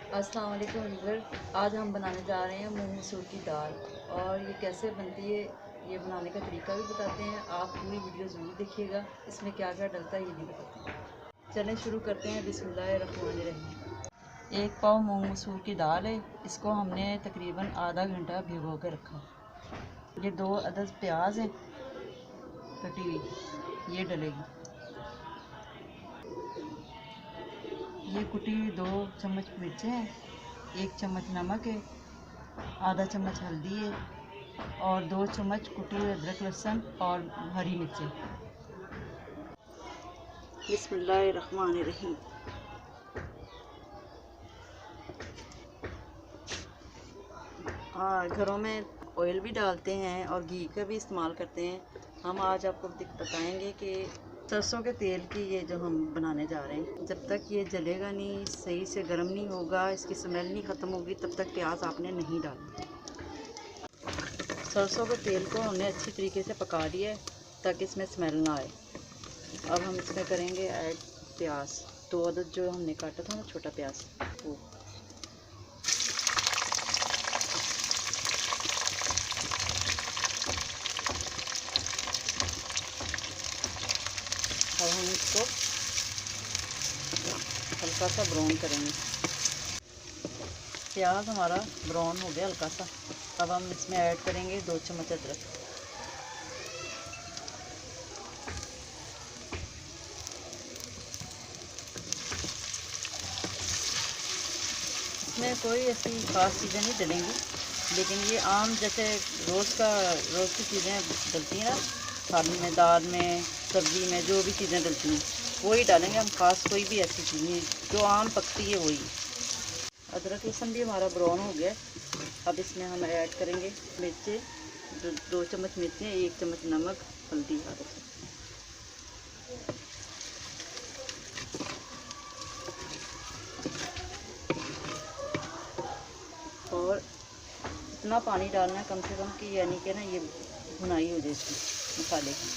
अस्सलाम वालेकुम व्यूअर। आज हम बनाने जा रहे हैं मूंग मसूर की दाल, और ये कैसे बनती है ये बनाने का तरीका भी बताते हैं। आप पूरी वीडियो ज़रूर देखिएगा, इसमें क्या क्या डलता है ये भी बताते हैं। चलें शुरू करते हैं। बिस्मिल्लाहिर्रहमानिर्रहीम। 1 पाव मूंग मसूर की दाल है, इसको हमने तकरीबन आधा घंटा भिगो कर रखा। ये 2 अदद प्याज हैं कटी हुई, ये डलेगी। ये कुटी हुई 2 चम्मच मिर्चें हैं, 1 चम्मच नमक है, आधा चम्मच हल्दी है और 2 चम्मच कुटी हुई अदरक लहसुन और हरी मिर्चें। बिस्मिल्लाहिर्रहमानिर्रहीम। हाँ, घरों में ऑयल भी डालते हैं और घी का भी इस्तेमाल करते हैं। हम आज आपको बताएंगे कि सरसों के तेल की ये जो हम बनाने जा रहे हैं, जब तक ये जलेगा नहीं, सही से गर्म नहीं होगा, इसकी स्मेल नहीं ख़त्म होगी, तब तक प्याज आपने नहीं डालना। सरसों के तेल को हमने अच्छी तरीके से पका लिया है ताकि इसमें स्मेल ना आए। अब हम इसमें करेंगे ऐड प्याज, 2 अदद जो हमने काटा था ना छोटा प्याज, वो। अब हम इसको हल्का सा ब्राउन करेंगे। प्याज हमारा ब्राउन हो गया हल्का सा। अब हम इसमें ऐड करेंगे 2 चम्मच अदरक। इसमें कोई ऐसी ख़ास चीज़ें नहीं डलेंगी, लेकिन ये आम जैसे रोज़ की चीज़ें डलती हैं ना, सालन में, दाल में, सब्ज़ी में, जो भी चीज़ें डलती हैं वही डालेंगे हम। ख़ास कोई भी ऐसी चीज़ नहीं, जो आम पकती है वही। अदरक लहसुन भी हमारा ब्राउन हो गया। अब इसमें हम ऐड करेंगे मिर्चें, 2 चम्मच मिर्चें, 1 चम्मच नमक, हल्दी आधा चम्मच। और इतना पानी डालना है कम से कम कि यानी कि ना ये भुनाई हो जाए इसकी मसाले की।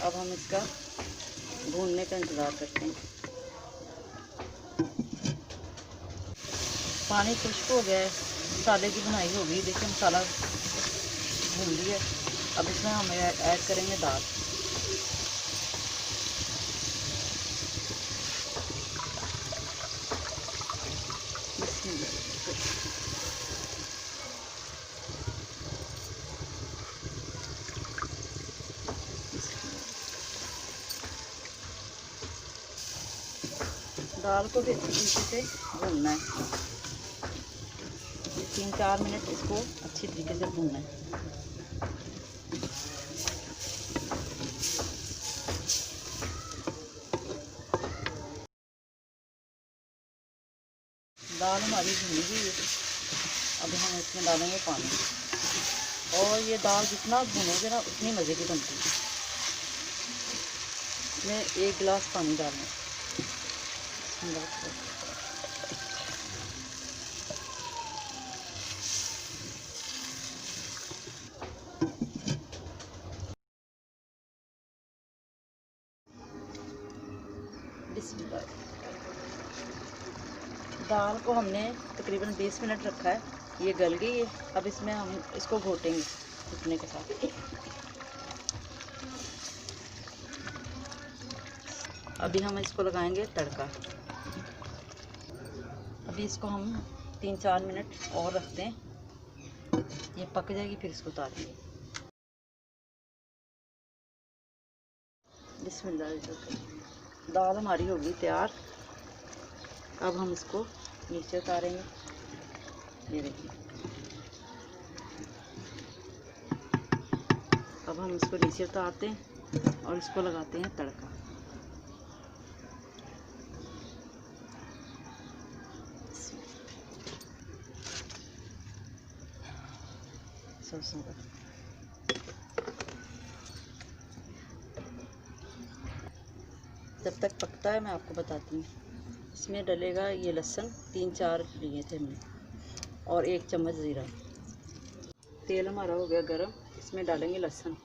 अब हम इसका भूनने का इंतज़ार करते हैं। पानी खुश्क हो गया है, मसाले की भुनाई हो गई। देखिए मसाला भून लिया। अब इसमें हम ऐड करेंगे दाल। दाल को भी अच्छी तरीके से भूनना है, 3-4 मिनट इसको अच्छी तरीके से भूनना है। दाल हमारी भुनी हुई है। अब हम इसमें डालेंगे पानी, और ये दाल जितना भुनोगे ना उतनी मज़े की बनती है। इसमें 1 गिलास पानी डालना है। दाल को हमने तकरीबन 20 मिनट रखा है, ये गल गई है। अब इसमें हम इसको घोटेंगे घुटने के साथ। अभी हम इसको लगाएंगे तड़का। अभी इसको हम 3-4 मिनट और रखते हैं, ये पक जाएगी फिर इसको उतारेंगे। बिस्मिल्लाह। दाल हमारी होगी तैयार। अब हम इसको नीचे उतारेंगे। ये देखिए, अब हम इसको नीचे उतारते हैं और इसको लगाते हैं तड़का। सरसों का जब तक पकता है मैं आपको बताती हूँ। इसमें डलेगा ये लहसुन, 3-4 लिए थे हमने, और 1 चम्मच ज़ीरा। तेल हमारा हो गया गरम, इसमें डालेंगे लहसुन।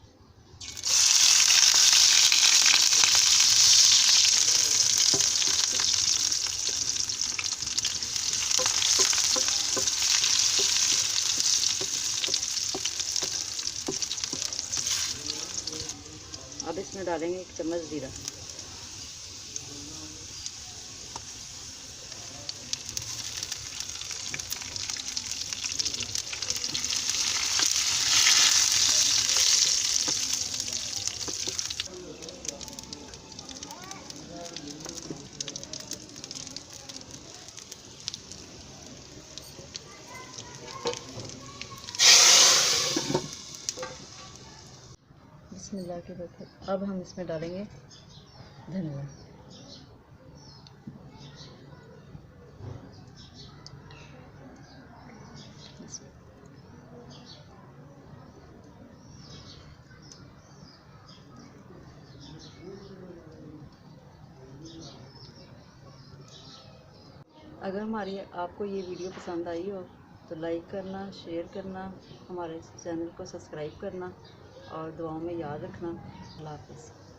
अब इसमें डालेंगे 1 चम्मच ज़ीरा। बिस्मिल्लाह के बरकत। अब हम इसमें डालेंगे धनिया। अगर हमारी आपको ये वीडियो पसंद आई हो तो लाइक करना, शेयर करना, हमारे चैनल को सब्सक्राइब करना और दुआओं में याद रखना। अल्लाह हाफ़िज़।